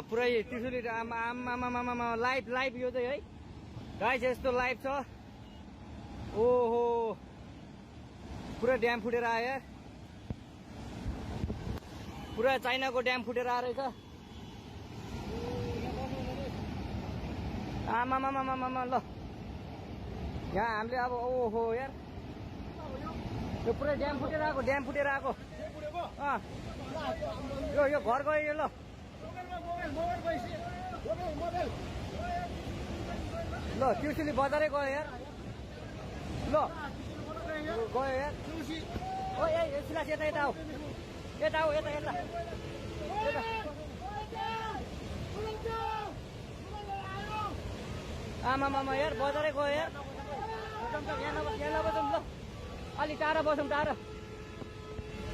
पुरै त्रिशुली आमा live live यो चाहिँ है गाइस यस्तो लाइभ छ। ओहो पुरा ड्याम फुटेर आयो यार, पुरा चाइनाको ड्याम फुटेर आएर छ। आमामामामामा ल यहाँ हामीले अब ओहो यार यो पुरै ड्याम फुटेर आएको, ड्याम फुटेर आएको। यो घर गयो यो। ल ल त्रिशुली बजारै गयो यार। ल गयो यार। ओ ए सिलास यता यता आऊ, यता आऊ, यता यता आमामामा यार बजारै गयो यार। यहाँ नबसौँ ल, अलिक टाढा बसौँ, टाढा।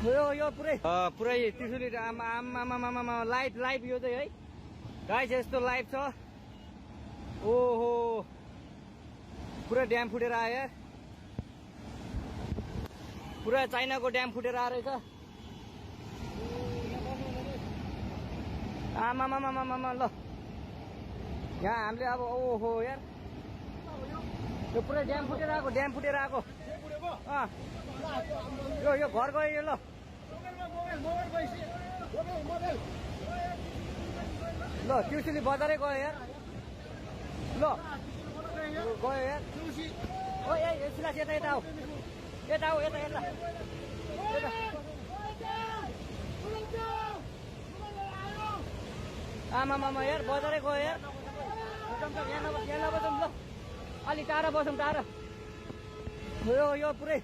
यो पुरै त्रिशुली आमामामा लाइभ लाइभ यो चाहिँ है गाइस यस्तो लाइभ छ। ओहो पुरा ड्याम फुटेर आयो यार, पुरा चाइनाको ड्याम फुटेर आएर छ। आमामामामा ल यहाँ हामीले अब ओहो यार यो पुरै ड्याम फुटेर आएको, ड्याम फुटेर आएको। यो घर गयो यो। ल ल त्रिशुली बजारै गयो यार। ल गयो यार। ओ ए सिलास यता यता आऊ, यता आऊ, यता यता आमामामा यार बजारै गयो यार। यहाँ नबसौँ ल, अलिक टाढा बसौँ, टाढा। यो पुरै